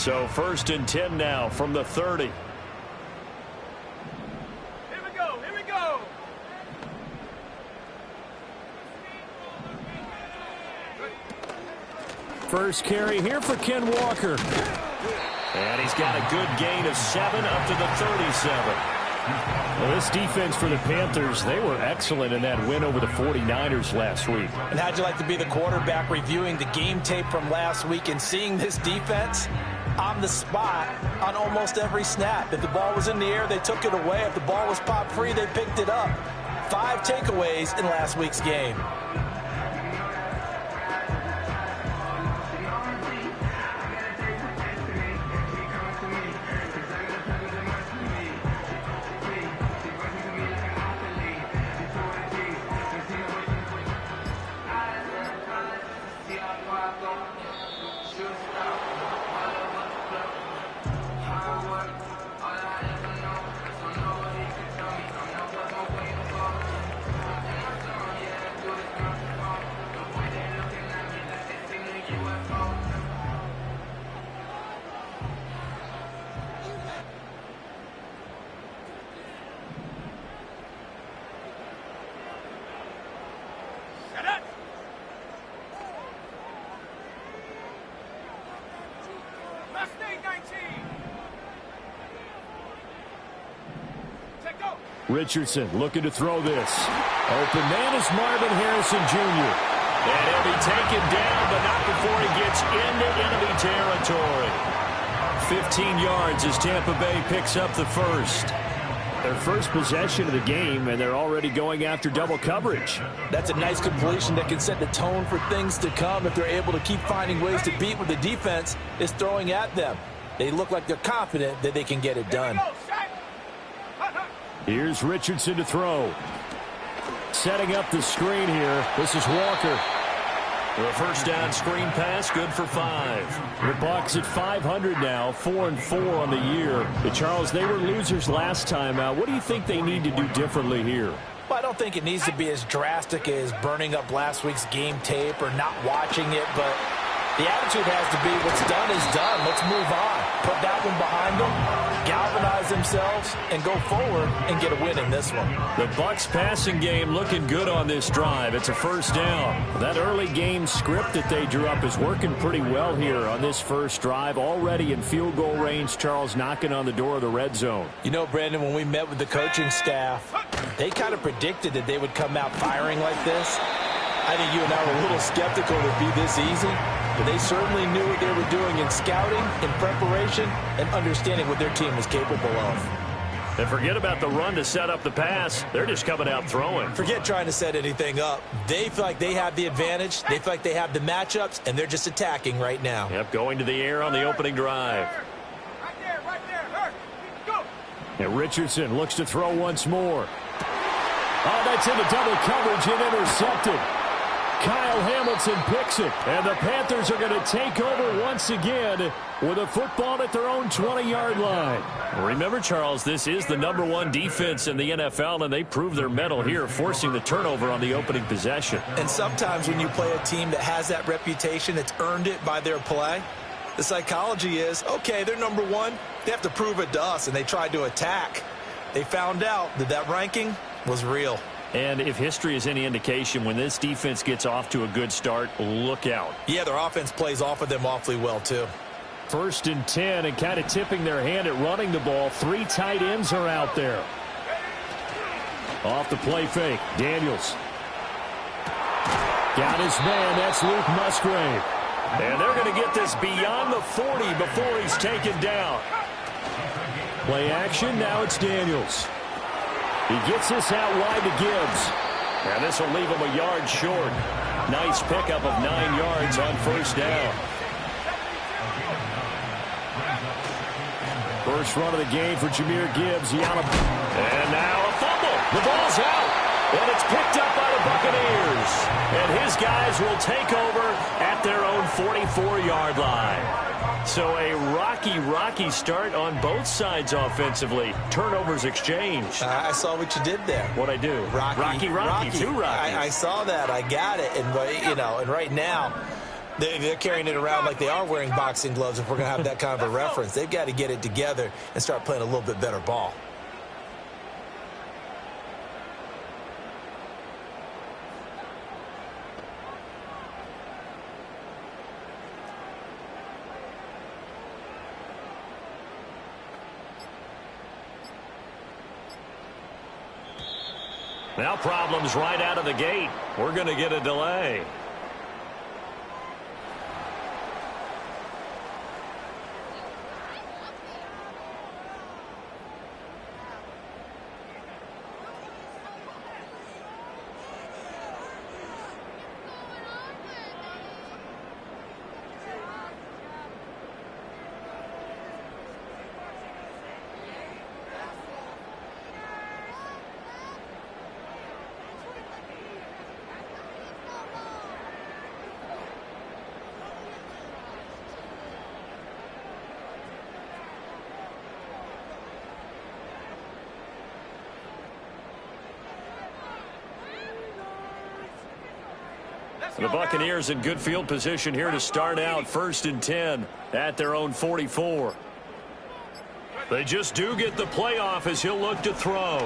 So 1st and 10 now from the 30. Here we go. Here we go. First carry here for Ken Walker. And he's got a good gain of 7 up to the 37. Well, this defense for the Panthers, they were excellent in that win over the 49ers last week. And how'd you like to be the quarterback reviewing the game tape from last week and seeing this defense on the spot on almost every snap? If the ball was in the air, they took it away. If the ball was popped free, they picked it up. 5 takeaways in last week's game. Richardson looking to throw this. Open man is Marvin Harrison Jr. And he'll be taken down, but not before he gets into enemy territory. 15 yards as Tampa Bay picks up the first. Their first possession of the game, and they're already going after double coverage. That's a nice completion that can set the tone for things to come if they're able to keep finding ways to beat what the defense is throwing at them. They look like they're confident that they can get it done. Here's Richardson to throw. Setting up the screen here. This is Walker. The first down screen pass, good for 5. The Bucs at 500 now, 4-4 on the year. But Charles, they were losers last time out. What do you think they need to do differently here? Well, I don't think it needs to be as drastic as burning up last week's game tape or not watching it, but the attitude has to be what's done is done. Let's move on. Put that one behind them, galvanize themselves, and go forward and get a win in this one. The Bucs passing game looking good on this drive. It's a first down. That early game script that they drew up is working pretty well here on this first drive. Already in field goal range, Charles knocking on the door of the red zone. You know, Brandon, when we met with the coaching staff, they kind of predicted that they would come out firing like this. I think you and I were a little skeptical it would be this easy. But they certainly knew what they were doing in scouting, in preparation, and understanding what their team was capable of. And forget about the run to set up the pass. They're just coming out throwing. Forget trying to set anything up. They feel like they have the advantage. They feel like they have the matchups, and they're just attacking right now. Yep, going to the air on the opening drive. Right there. Go. And Richardson looks to throw once more. Oh, that's into double coverage and intercepted. Kyle Hamilton picks it, and the Panthers are going to take over once again with a football at their own 20-yard line. Remember, Charles, this is the #1 defense in the NFL, and they prove their mettle here, forcing the turnover on the opening possession. And sometimes when you play a team that has that reputation, it's earned it by their play. The psychology is, okay, they're #1. They have to prove it to us, and they tried to attack. They found out that that ranking was real. And if history is any indication, when this defense gets off to a good start, look out. Yeah, their offense plays off of them awfully well, too. 1st and 10, and kind of tipping their hand at running the ball. 3 tight ends are out there. Off the play fake, Daniels. Got his man, that's Luke Musgrave. And they're going to get this beyond the 40 before he's taken down. Play action, now it's Daniels. He gets this out wide to Gibbs. And this will leave him a yard short. Nice pickup of 9 yards on first down. First run of the game for Jahmyr Gibbs. And now a fumble. The ball's out. And it's picked up by the Buccaneers. And his guys will take over at their own 44-yard line. So a rocky start on both sides offensively. Turnovers exchanged. I saw what you did there. What'd I do? Rocky. Too rocky. I saw that. I got it. And, you know, and right now, They're carrying it around like they are wearing boxing gloves if we're going to have that kind of a reference. They've got to get it together and start playing a little bit better ball. Now problems right out of the gate. We're going to get a delay. The Buccaneers in good field position here to start out 1st and 10 at their own 44. They just do get the playoff as he'll look to throw.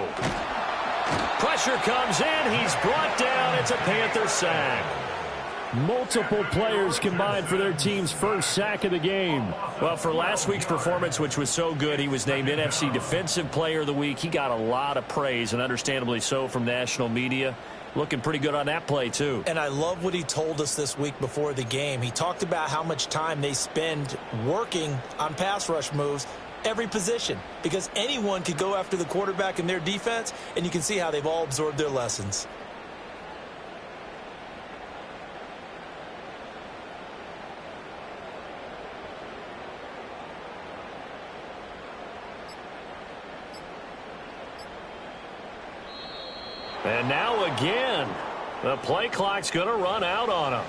Pressure comes in. He's brought down. It's a Panther sack. Multiple players combined for their team's first sack of the game. Well, for last week's performance, which was so good, he was named NFC Defensive Player of the Week. He got a lot of praise, and understandably so, from national media. Looking pretty good on that play, too. And I love what he told us this week before the game. He talked about how much time they spend working on pass rush moves, every position, because anyone could go after the quarterback in their defense, and you can see how they've all absorbed their lessons. And now again, the play clock's going to run out on him.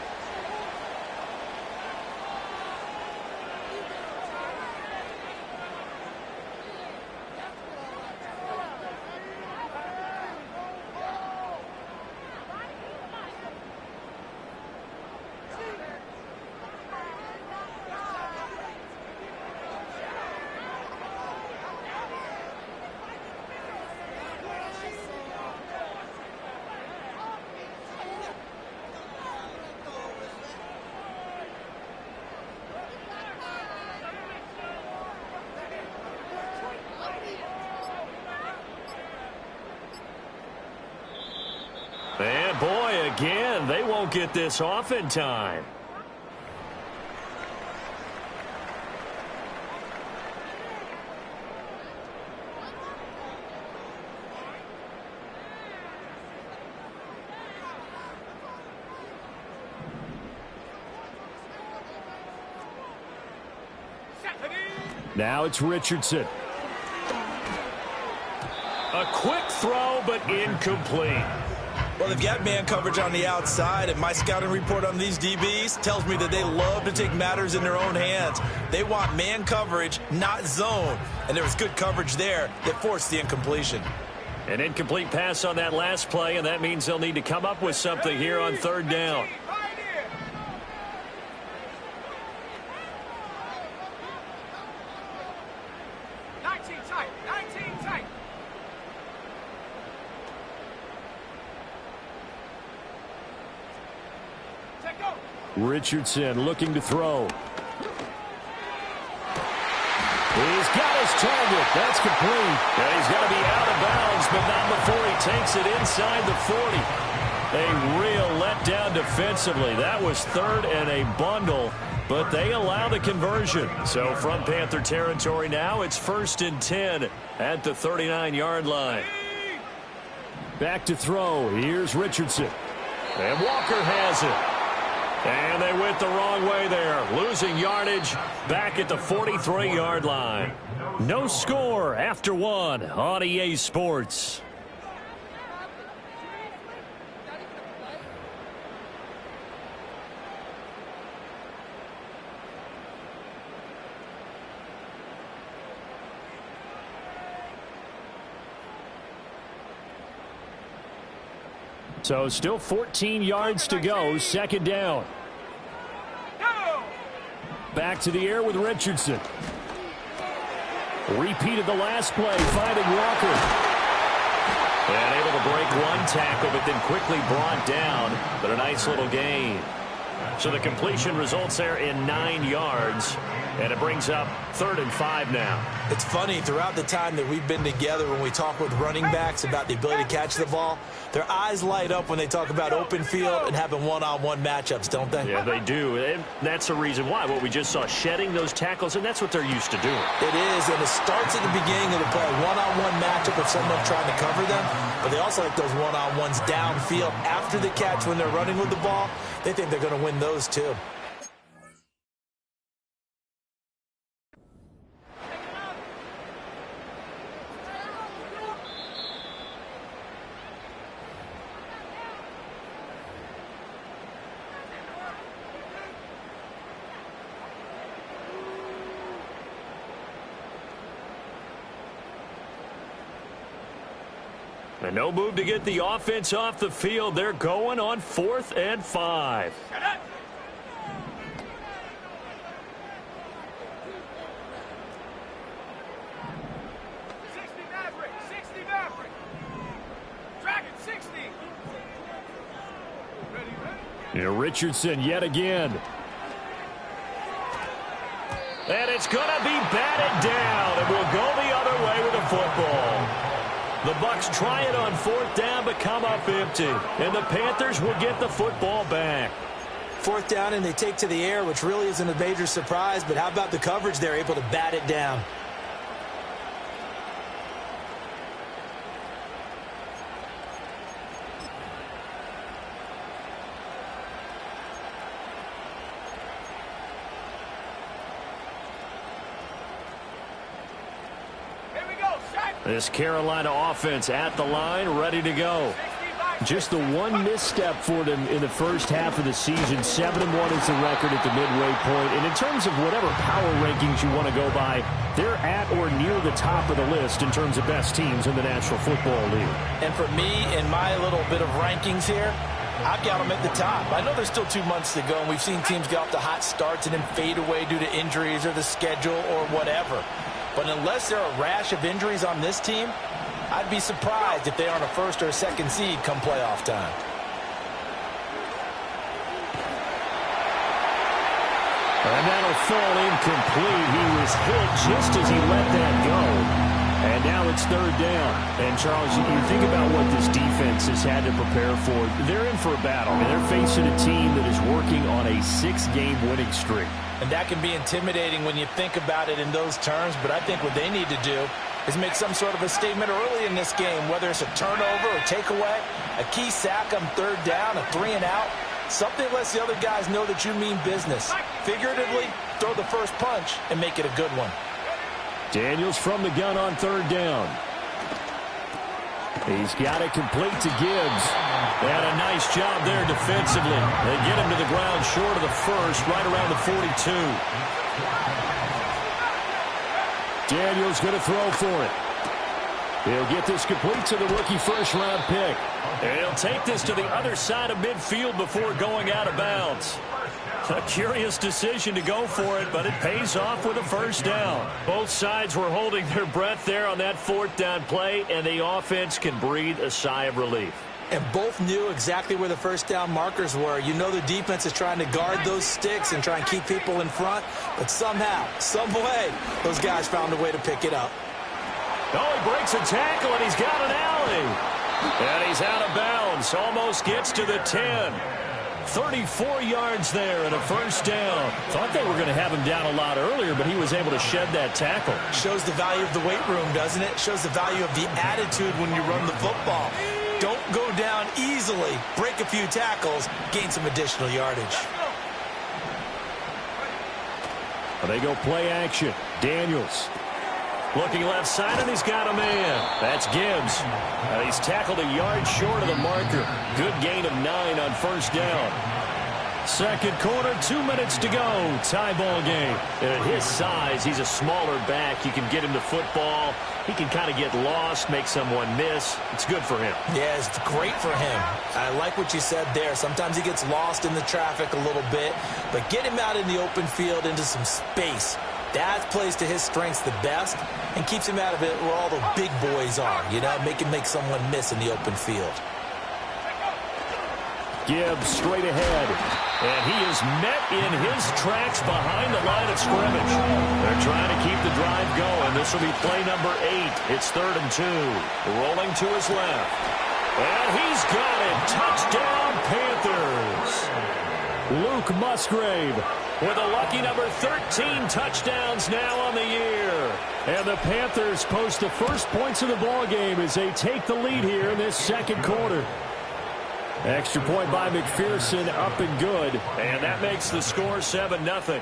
And boy, again, they won't get this off in time. Now it's Richardson. A quick throw, but incomplete. Well, they've got man coverage on the outside, and my scouting report on these DBs tells me that they love to take matters in their own hands. They want man coverage, not zone. And there was good coverage there that forced the incompletion. An incomplete pass on that last play, and that means they'll need to come up with something here on 3rd down. Richardson looking to throw. He's got his target. That's complete. And he's going to be out of bounds, but not before he takes it inside the 40. A real letdown defensively. That was 3rd and a bundle, but they allow the conversion. So from Panther territory now, it's 1st and 10 at the 39-yard line. Back to throw. Here's Richardson. And Walker has it. And they went the wrong way there, losing yardage back at the 43-yard line. No score after 1 on EA Sports. So still 14 yards to go, 2nd down. Back to the air with Richardson. Repeated the last play, finding Walker. And able to break one tackle, but then quickly brought down. But a nice little gain. So the completion results there in 9 yards. And it brings up 3rd and 5 now. It's funny, throughout the time that we've been together, when we talk with running backs about the ability to catch the ball, their eyes light up when they talk about open field and having one-on-one matchups, don't they? Yeah, they do. And that's the reason why. What we just saw, shedding those tackles, and that's what they're used to doing. It is, and it starts at the beginning of the play. One-on-one matchup with someone trying to cover them, but they also like those one-on-ones downfield after the catch when they're running with the ball. They think they're going to win those too. And no move to get the offense off the field. They're going on 4th and 5. Here Richardson yet again. And it's going to be batted down, and we'll go the other way with the football. The Bucs try it on 4th down, but come up empty. And the Panthers will get the football back. 4th down, and they take to the air, which really isn't a major surprise. But how about the coverage? They're able to bat it down. This Carolina offense at the line, ready to go. Just the one misstep for them in the first half of the season. 7-1 is the record at the midway point. And in terms of whatever power rankings you want to go by, they're at or near the top of the list in terms of best teams in the National Football League. And for me, in my little bit of rankings here, I've got them at the top. I know there's still 2 months to go, and we've seen teams get off to hot starts and then fade away due to injuries or the schedule or whatever. But unless there are a rash of injuries on this team, I'd be surprised if they aren't a 1st or a 2nd seed come playoff time. And that'll fall incomplete. He was hit just as he let that go. And now it's 3rd down. And, Charles, you think about what this defense has had to prepare for. They're in for a battle. I mean, they're facing a team that is working on a 6-game winning streak. And that can be intimidating when you think about it in those terms. But I think what they need to do is make some sort of a statement early in this game, whether it's a turnover or takeaway, a key sack on 3rd down, a 3-and-out. Something lets the other guys know that you mean business. Figuratively, throw the first punch and make it a good one. Daniels from the gun on 3rd down. He's got it complete to Gibbs. And a nice job there defensively. They get him to the ground short of the 1st, right around the 42. Daniels going to throw for it. He'll get this complete to the rookie 1st-round pick. And he'll take this to the other side of midfield before going out of bounds. A curious decision to go for it, but it pays off with a 1st down. Both sides were holding their breath there on that 4th down play, and the offense can breathe a sigh of relief. And both knew exactly where the 1st down markers were. You know the defense is trying to guard those sticks and try and keep people in front, but somehow, some way, those guys found a way to pick it up. Oh, he breaks a tackle, and he's got an alley. And he's out of bounds. Almost gets to the 10. 34 yards there and a 1st down. Thought they were going to have him down a lot earlier, but he was able to shed that tackle. Shows the value of the weight room, doesn't it? Shows the value of the attitude when you run the football. Don't go down easily. Break a few tackles. Gain some additional yardage. They go play action. Daniels. Looking left side, and he's got a man. That's Gibbs. And he's tackled a yard short of the marker. Good gain of 9 on 1st down. Second quarter, 2 minutes to go. Tie ball game. At his size, he's a smaller back. You can get him the football. He can kind of get lost, make someone miss. It's good for him. Yeah, it's great for him. I like what you said there. Sometimes he gets lost in the traffic a little bit, but get him out in the open field into some space. That plays to his strengths the best and keeps him out of it where all the big boys are, you know, make him make someone miss in the open field. Gibbs straight ahead. And he is met in his tracks behind the line of scrimmage. They're trying to keep the drive going. This will be play number 8. It's 3rd and 2. Rolling to his left. And he's got it. Touchdown, Panthers. Luke Musgrave with a lucky number 13 touchdowns now on the year. And the Panthers post the first points of the ball game as they take the lead here in this second quarter. Extra point by McPherson, up and good. And that makes the score 7-0.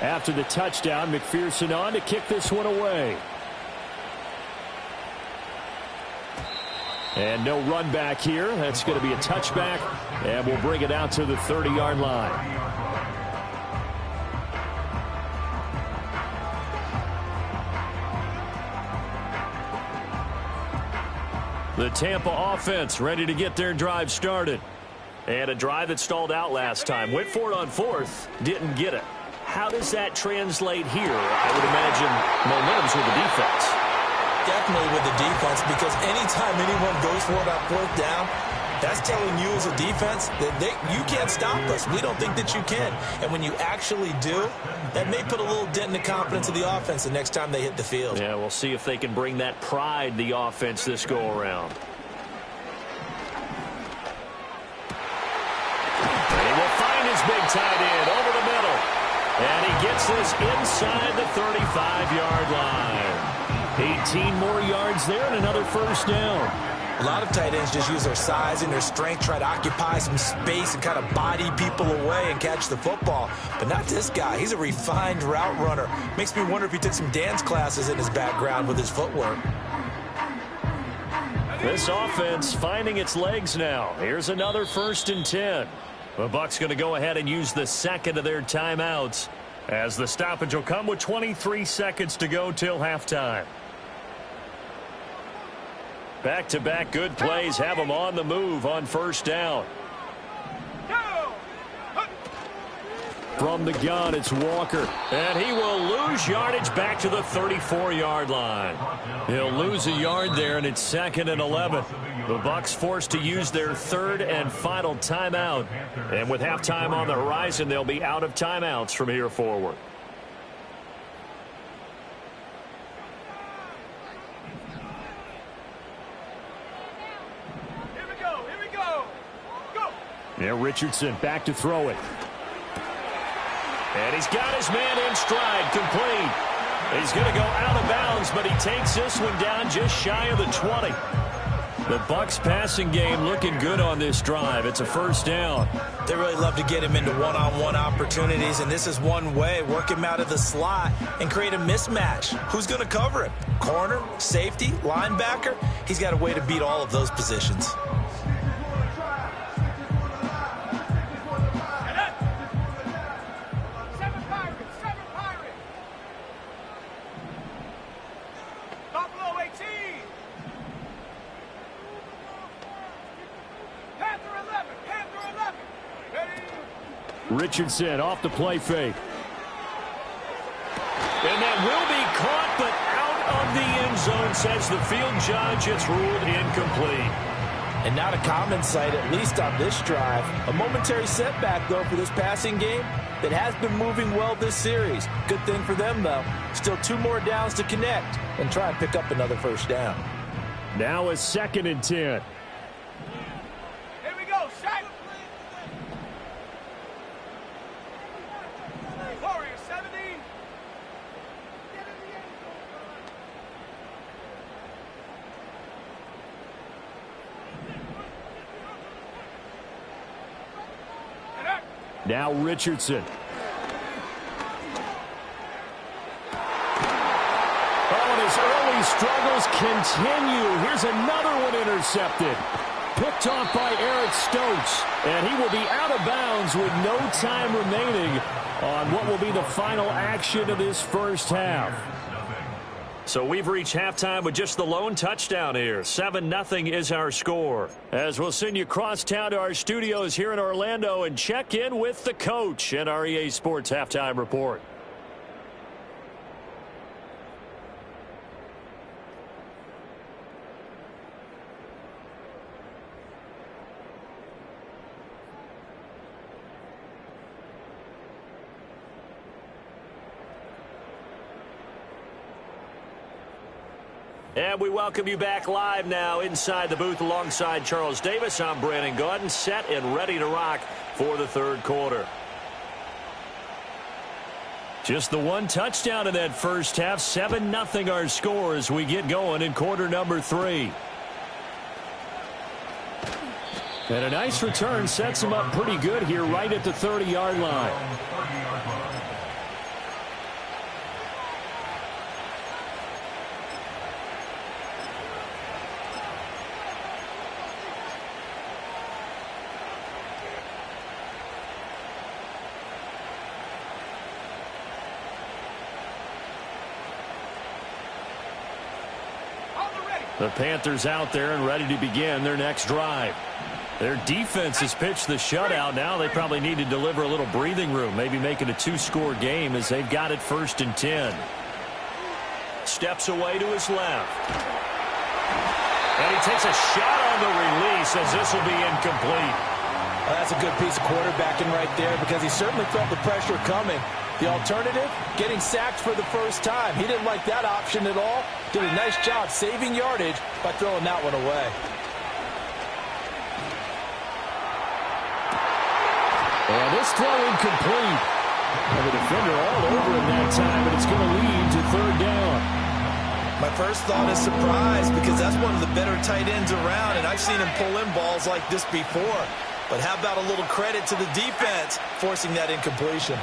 After the touchdown, McPherson on to kick this one away. And no run back here. That's going to be a touchback. And we'll bring it out to the 30-yard line. The Tampa offense ready to get their drive started. And a drive that stalled out last time. Went for it on 4th. Didn't get it. How does that translate here? I would imagine momentum's with the defense. Definitely with the defense, because anytime anyone goes for it on 4th down, that's telling you as a defense that you can't stop us. We don't think that you can. And when you actually do, that may put a little dent in the confidence of the offense the next time they hit the field. Yeah, we'll see if they can bring that pride, the offense, this go-around. And he will find his big tight end over the middle. And he gets this inside the 35-yard line. 18 more yards there and another first down. A lot of tight ends just use their size and their strength, try to occupy some space and kind of body people away and catch the football. But not this guy. He's a refined route runner. Makes me wonder if he took some dance classes in his background with his footwork. This offense finding its legs now. Here's another 1st and 10. The Bucs going to go ahead and use the second of their timeouts as the stoppage will come with 23 seconds to go till halftime. Back-to-back good plays have them on the move on 1st down. From the gun, it's Walker. And he will lose yardage back to the 34-yard line. He'll lose a yard there, and it's 2nd and 11. The Bucs forced to use their 3rd and final timeout. And with halftime on the horizon, they'll be out of timeouts from here forward. Now Richardson back to throw it. And he's got his man in stride, complete. He's going to go out of bounds, but he takes this one down just shy of the 20. The Bucs passing game looking good on this drive. It's a 1st down. They really love to get him into one-on-one opportunities, and this is one way. Work him out of the slot and create a mismatch. Who's going to cover him? Corner, safety, linebacker? He's got a way to beat all of those positions. Richardson off the play fake. And that will be caught, but out of the end zone, says the field judge. It's ruled incomplete. And not a common sight, at least on this drive. A momentary setback, though, for this passing game that has been moving well this series. Good thing for them, though. Still 2 more downs to connect and try and pick up another 1st down. Now a 2nd and 10. Now Richardson. Oh, and his early these struggles continue. Here's another one intercepted. Picked off by Eric Stokes, and he will be out of bounds with no time remaining on what will be the final action of this first half. So we've reached halftime with just the lone touchdown here. 7-0 is our score. As we'll send you across town to our studios here in Orlando and check in with the coach and our EA Sports Halftime Report. And we welcome you back live now inside the booth alongside Charles Davis. I'm Brandon Gaudin, set and ready to rock for the third quarter. Just the one touchdown in that first half. 7-0 our score as we get going in quarter number 3. And a nice return sets him up pretty good here right at the 30-yard line. The Panthers out there and ready to begin their next drive. Their defense has pitched the shutout. Now they probably need to deliver a little breathing room, maybe make it a 2-score game as they've got it 1st and 10. Steps away to his left. And he takes a shot on the release as this will be incomplete. Well, that's a good piece of quarterbacking right there because he certainly felt the pressure coming. The alternative, getting sacked for the first time. He didn't like that option at all. Did a nice job saving yardage by throwing that one away. And this throw incomplete. And the defender all over him that time, but it's going to lead to 3rd down. My first thought is surprise because that's one of the better tight ends around, and I've seen him pull in balls like this before. But how about a little credit to the defense forcing that incompletion?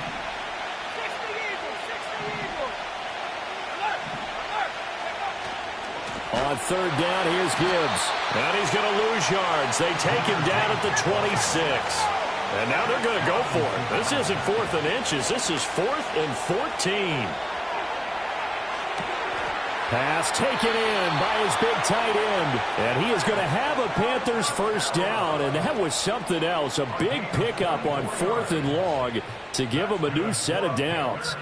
On 3rd down, here's Gibbs. And he's going to lose yards. They take him down at the 26. And now they're going to go for it. This isn't 4th and inches. This is 4th and 14. Pass taken in by his big tight end. And he is going to have a Panthers first down. And that was something else. A big pickup on 4th and long to give him a new set of downs.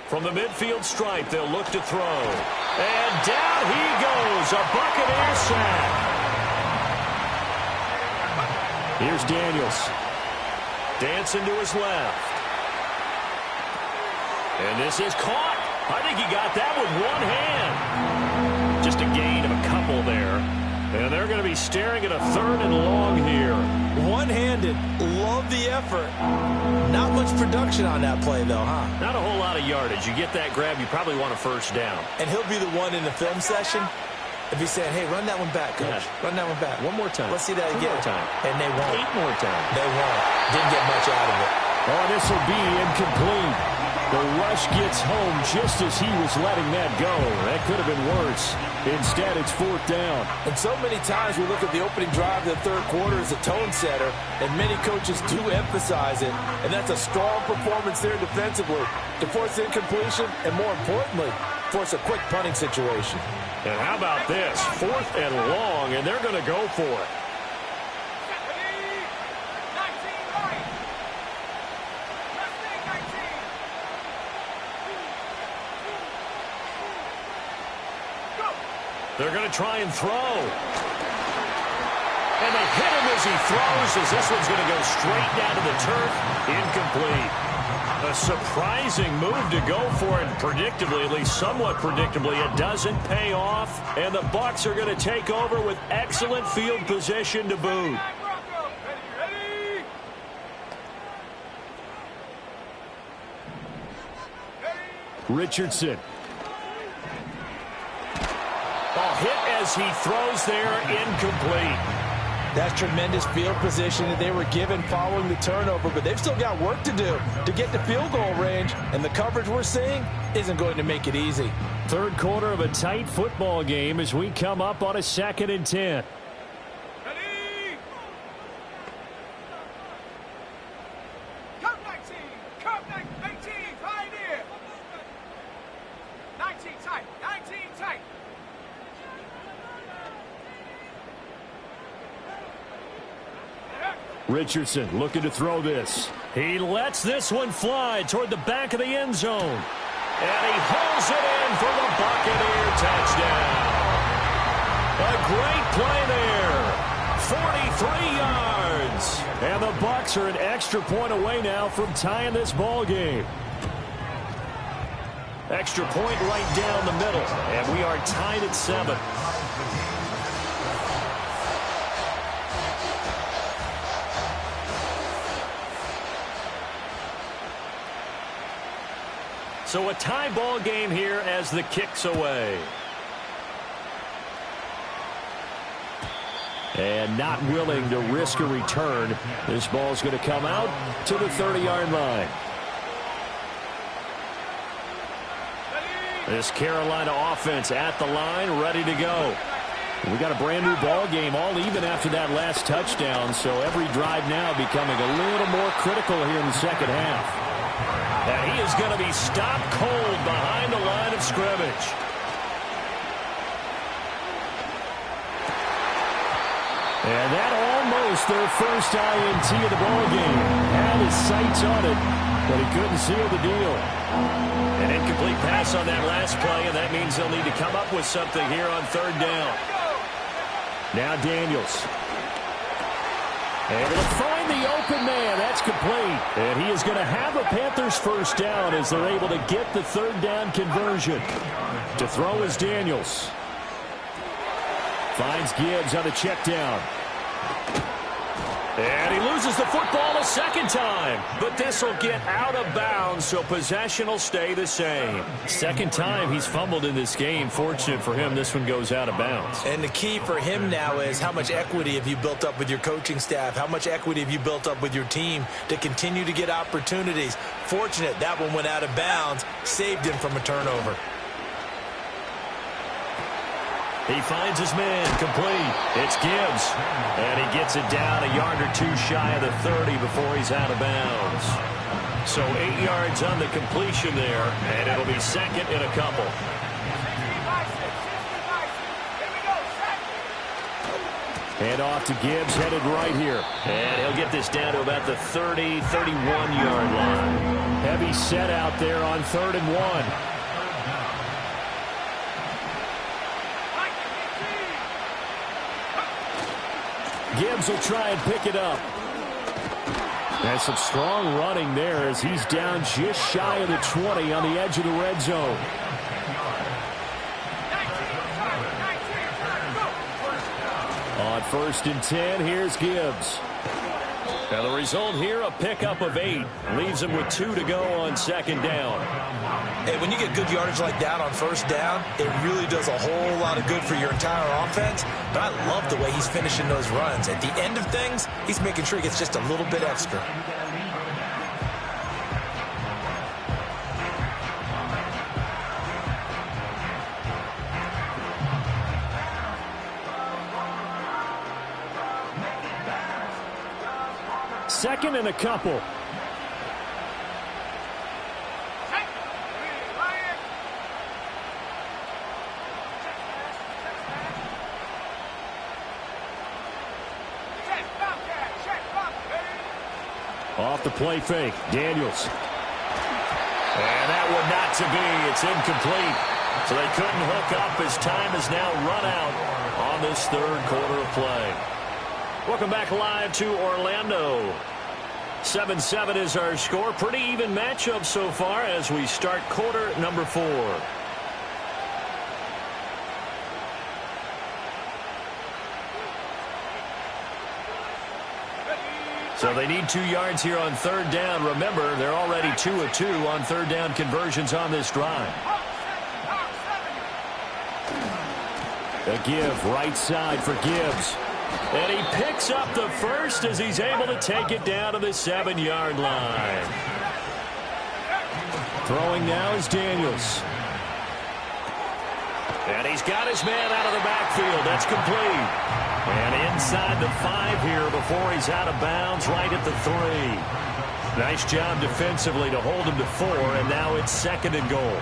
From the midfield stripe, they'll look to throw. And down he goes. A Buccaneer sack. Here's Daniels. Dancing to his left. And this is caught. I think he got that with one hand. Just a gain of a couple there. And they're going to be staring at a 3rd and long here. One-handed. Love the effort. Not much production on that play, though, huh? Not a whole lot of yardage. You get that grab, you probably want a first down. And he'll be the one in the film session if he's saying, hey, run that one back, coach. Yeah. Run that one back. One more time. Let's see that again. 2 more time. And they won't. 8 more times. They won't. Didn't get much out of it. Oh, this will be incomplete. The rush gets home just as he was letting that go. That could have been worse. Instead, it's 4th down. And so many times we look at the opening drive of the third quarter as a tone setter, and many coaches do emphasize it. And that's a strong performance there defensively to force incompletion and, more importantly, force a quick punting situation. And how about this? 4th and long, and they're going to go for it. They're going to try and throw. And they hit him as he throws, as this one's going to go straight down to the turf. Incomplete. A surprising move to go for it. Predictably, at least somewhat predictably, it doesn't pay off. And the Bucs are going to take over with excellent field position to boot. Richardson. Hit as he throws there, incomplete. That's tremendous field position that they were given following the turnover, but they've still got work to do to get to field goal range, and the coverage we're seeing isn't going to make it easy. Third quarter of a tight football game as we come up on a 2nd and 10. Ready? Come 19. Come 19. Right here. 19 tight. 19 tight. Richardson looking to throw this. He lets this one fly toward the back of the end zone. And he hauls it in for the Buccaneer touchdown. A great play there. 43 yards. And the Bucs are an extra point away now from tying this ball game. Extra point right down the middle. And we are tied at 7. So a tie ball game here as the kick's away. And not willing to risk a return. This ball's going to come out to the 30-yard line. This Carolina offense at the line, ready to go. We got a brand new ball game, all even after that last touchdown. So every drive now becoming a little more critical here in the second half. And he is going to be stopped cold behind the line of scrimmage. And that almost their first INT of the ball game. Had his sights on it, but he couldn't seal the deal. An incomplete pass on that last play, and that means they'll need to come up with something here on 3rd down. Now Daniels. Able to find the open man. That's complete. And he is going to have a Panthers first down as they're able to get the 3rd down conversion. To throw is Daniels. Finds Gibbs on the check down. And he loses the football a second time. But this will get out of bounds, so possession will stay the same. Second time he's fumbled in this game. Fortunate for him, this one goes out of bounds. And the key for him now is how much equity have you built up with your coaching staff? How much equity have you built up with your team to continue to get opportunities? Fortunate that one went out of bounds, saved him from a turnover. He finds his man, complete. It's Gibbs. And he gets it down a yard or two shy of the 30 before he's out of bounds. So 8 yards on the completion there, and it'll be second and a couple. Hand off to Gibbs, headed right here. And he'll get this down to about the 30, 31-yard line. Heavy set out there on 3rd and 1. Gibbs will try and pick it up. And some strong running there as he's down just shy of the 20 on the edge of the red zone. On 1st and 10, here's Gibbs. Now the result here, a pickup of 8. Leaves him with 2 to go on 2nd down. Hey, when you get good yardage like that on 1st down, it really does a whole lot of good for your entire offense. But I love the way he's finishing those runs. At the end of things, he's making sure he gets just a little bit extra. Second and a couple. Off the play fake, Daniels. And that one not to be. It's incomplete. So they couldn't hook up as time is now run out on this 3rd quarter of play. Welcome back live to Orlando. 7-7 is our score. Pretty even matchup so far as we start quarter number 4. So they need 2 yards here on 3rd down. Remember, they're already 2 of 2 on 3rd down conversions on this drive. A give right side for Gibbs. And he picks up the first as he's able to take it down to the 7-yard line. Throwing now is Daniels. And he's got his man out of the backfield. That's complete. And inside the 5 here before he's out of bounds right at the 3. Nice job defensively to hold him to 4, and now it's 2nd and goal.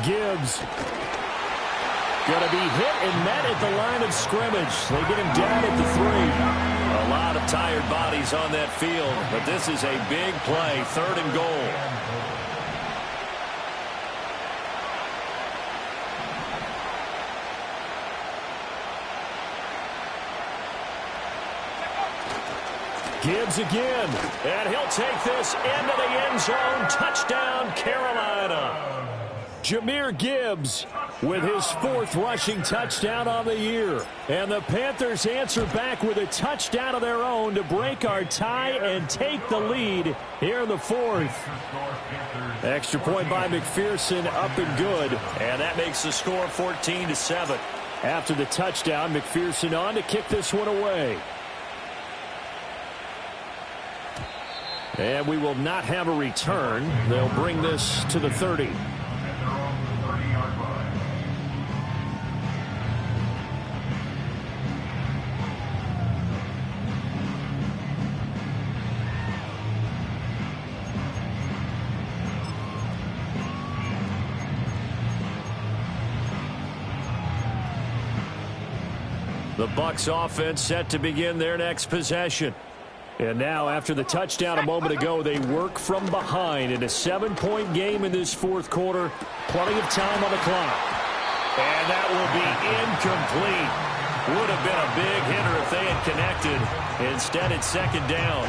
Gibbs going to be hit and met at the line of scrimmage. They get him down at the 3. A lot of tired bodies on that field, but this is a big play, 3rd and goal. Gibbs again, and he'll take this into the end zone. Touchdown, Carolina. Jahmyr Gibbs with his 4th rushing touchdown on the year. And the Panthers answer back with a touchdown of their own to break our tie and take the lead here in the 4th. Extra point by McPherson, up and good. And that makes the score 14-7. After the touchdown, McPherson on to kick this one away. And we will not have a return. They'll bring this to the 30. The Bucs offense set to begin their next possession. And now, after the touchdown a moment ago, they work from behind in a 7-point game in this 4th quarter. Plenty of time on the clock. And that will be incomplete. Would have been a big hitter if they had connected. Instead, it's 2nd down.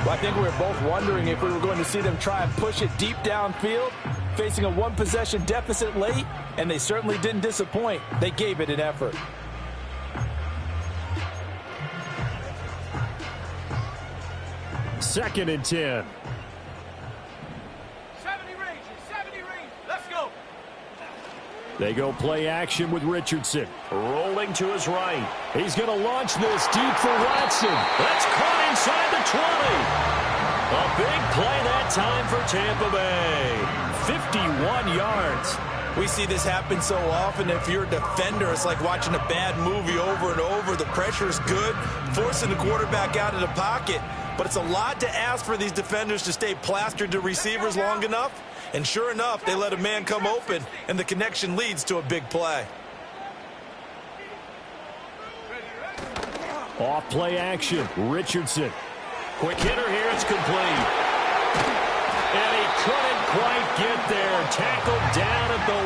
Well, I think we were both wondering if we were going to see them try and push it deep downfield, facing a 1-possession deficit late, and they certainly didn't disappoint. They gave it an effort. Second and 10. 70 range, 70 range. Let's go. They go play action with Richardson. Rolling to his right. He's going to launch this deep for Watson. That's caught inside the 20. A big play that time for Tampa Bay. 51 yards. We see this happen so often. If you're a defender, it's like watching a bad movie over and over. The pressure is good, forcing the quarterback out of the pocket. But it's a lot to ask for these defenders to stay plastered to receivers long enough. And sure enough, they let a man come open, and the connection leads to a big play. Off play action. Richardson. Quick hitter here. It's complete. And he couldn't quite get there. Tackled down at the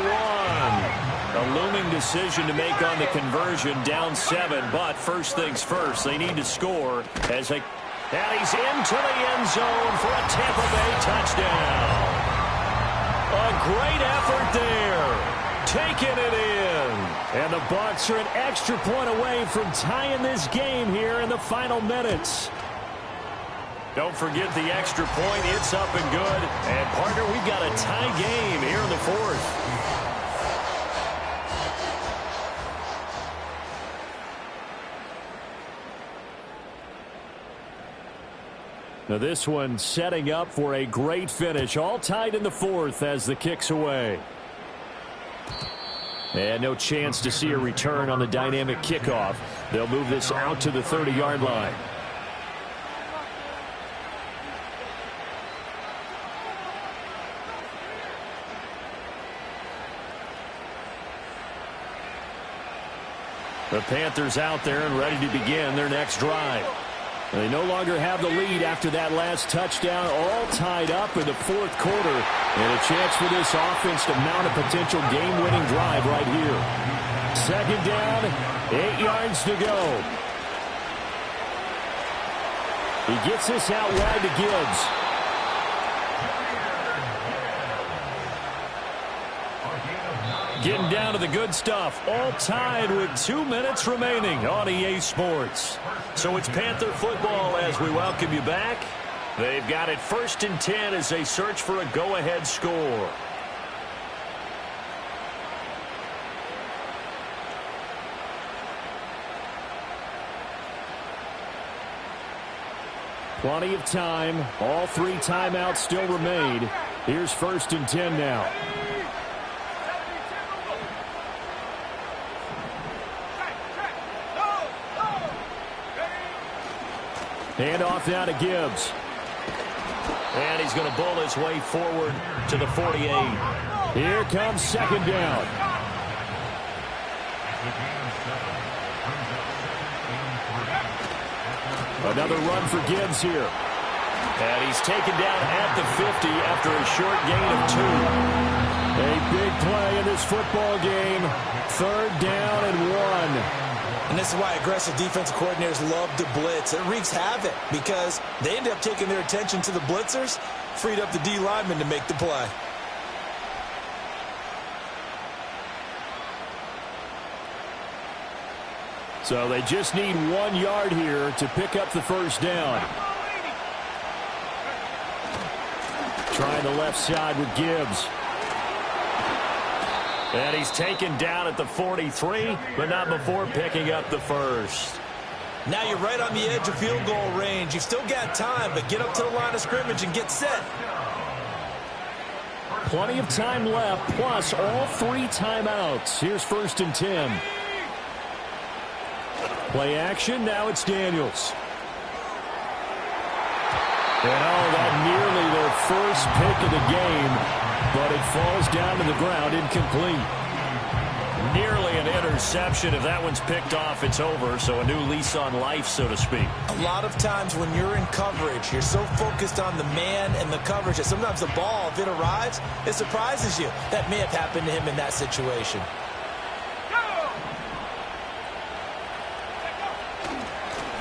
1. A looming decision to make on the conversion, down 7. But first things first, they need to score as they... And he's into the end zone for a Tampa Bay touchdown. A great effort there. Taking it in. And the Bucs are an extra point away from tying this game here in the final minutes. Don't forget the extra point. It's up and good. And, partner, we've got a tie game here in the 4th. Now this one setting up for a great finish. All tied in the 4th as the kick's away. And no chance to see a return on the dynamic kickoff. They'll move this out to the 30-yard line. The Panthers out there and ready to begin their next drive. They no longer have the lead after that last touchdown, all tied up in the 4th quarter. And a chance for this offense to mount a potential game-winning drive right here. 2nd down, 8 yards to go. He gets this out wide to Gibbs. Getting down to the good stuff. All tied with 2 minutes remaining on EA Sports. So it's Panther football as we welcome you back. They've got it 1st and 10 as they search for a go-ahead score. Plenty of time. All 3 timeouts still remain. Here's 1st and 10 now. Hand off now to Gibbs. And he's going to bull his way forward to the 48. Here comes 2nd down. Another run for Gibbs here. And he's taken down at the 50 after a short gain of 2. A big play in this football game. 3rd down and 1. And this is why aggressive defensive coordinators love to blitz. It wreaks havoc because they end up taking their attention to the blitzers, freed up the D lineman to make the play. So they just need 1 yard here to pick up the 1st down. Trying the left side with Gibbs. And he's taken down at the 43, but not before picking up the 1st. Now you're right on the edge of field goal range. You've still got time, but get up to the line of scrimmage and get set. Plenty of time left, plus all 3 timeouts. Here's 1st and 10. Play action, now it's Daniels. And that nearly their first pick of the game, but it falls down to the ground incomplete. Nearly an interception. If that one's picked off, it's over. So a new lease on life, so to speak. A lot of times when you're in coverage, you're so focused on the man and the coverage that sometimes the ball, if it arrives, it surprises you. That may have happened to him in that situation.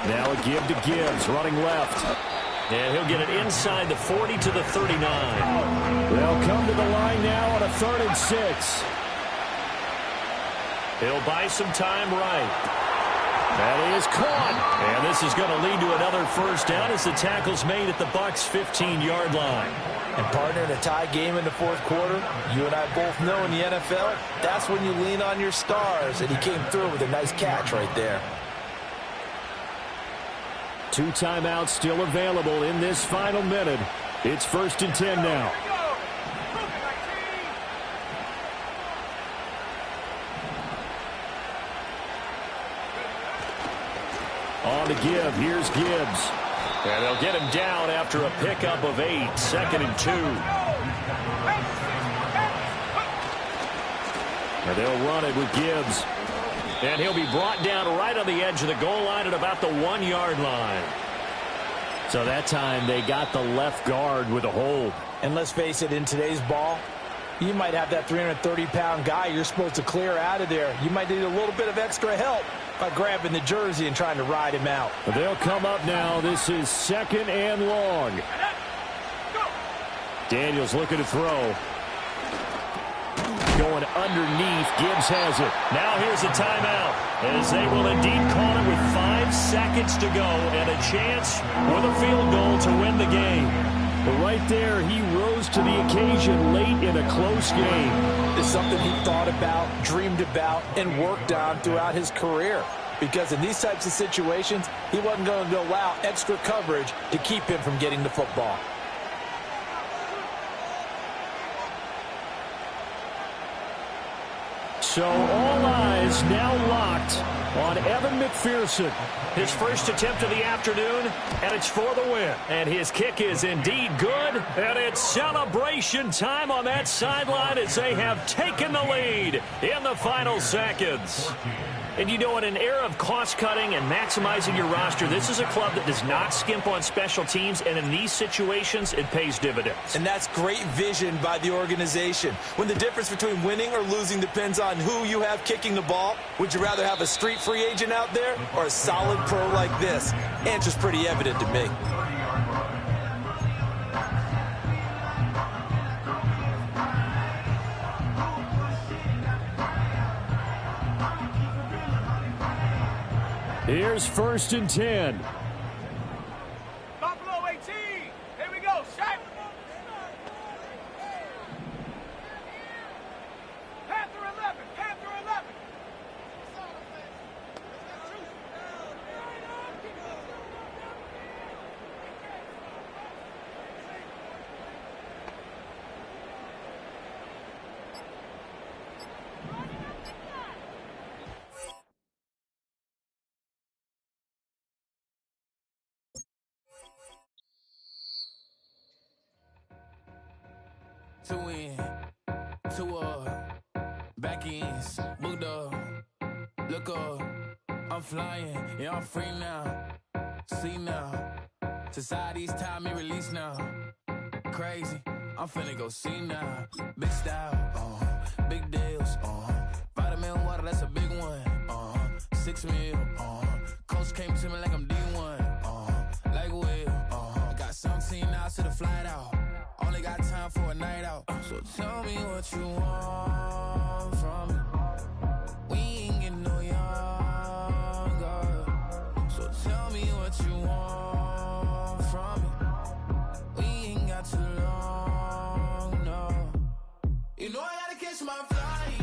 Now a give to Gibbs, running left. And he'll get it inside the 40 to the 39. They'll come to the line now on a 3rd and 6. He'll buy some time right. That is caught. And this is going to lead to another 1st down as the tackle's made at the Bucs' 15-yard line. And partner, in a tie game in the 4th quarter, you and I both know in the NFL, that's when you lean on your stars. And he came through with a nice catch right there. 2 timeouts still available in this final minute. It's 1st and 10 now. On to give. Here's Gibbs. And they'll get him down after a pickup of 8. 2nd and 2. And they'll run it with Gibbs. And he'll be brought down right on the edge of the goal line at about the 1-yard line. So that time they got the left guard with a hold. And let's face it, in today's ball, you might have that 330-pound guy you're supposed to clear out of there. You might need a little bit of extra help by grabbing the jersey and trying to ride him out. They'll come up now. This is 2nd and long. Daniels looking to throw. Going underneath. Gibbs has it. Now here's a timeout, as they will indeed call it with 5 seconds to go and a chance with a field goal to win the game. But right there, he rose to the occasion late in a close game. It's something he thought about, dreamed about, and worked on throughout his career. Because in these types of situations, he wasn't going to allow extra coverage to keep him from getting the football. So all eyes now locked on Evan McPherson. His first attempt of the afternoon, and it's for the win. And his kick is indeed good, and it's celebration time on that sideline as they have taken the lead in the final seconds. And you know, in an era of cost-cutting and maximizing your roster, this is a club that does not skimp on special teams, and in these situations, it pays dividends. And that's great vision by the organization. When the difference between winning or losing depends on who you have kicking the ball, would you rather have a street free agent out there or a solid pro like this? Answer's pretty evident to me. Here's 1st and 10. Buffalo 18. Here we go. Set. Panther 11. Panther 11. Two in, two up, back ends, booked up, look up, I'm flying, yeah, I'm free now, see now, society's time me release now, crazy, I'm finna go see now, big style, big deals, vitamin water, that's a big one, 6 mil, coach came to me like I'm D1, like Will, got 17 hours to the flight out. Only got time for a night out. So tell me what you want from me. We ain't getting no younger. So tell me what you want from me. We ain't got too long, no. You know I gotta catch my flight.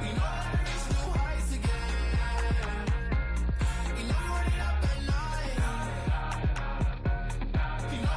You know I gotta reach new heights again. You know you running up at night. You know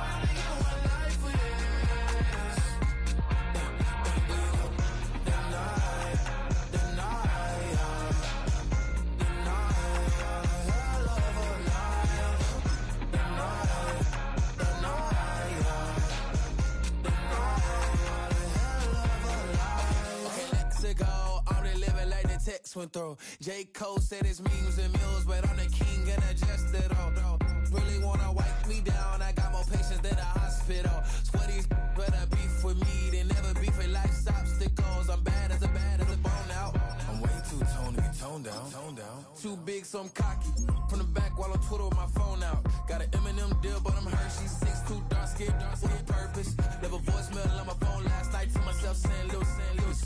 went through. J. Cole said it's memes and mills, but I'm the king and adjust it all. Really wanna wipe me down, I got more patience than a hospital. Sweaty better beef with me than never beef with life's obstacles. I'm bad as a bone out. I'm way too toned to be toned down. Too big, so I'm cocky. From the back while on Twitter with my phone out. Got an Eminem deal, but I'm Hershey. 6'2", dark skin with a purpose. Never voicemail on my phone last night to myself saying Lil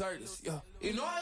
Curtis, yeah. You know I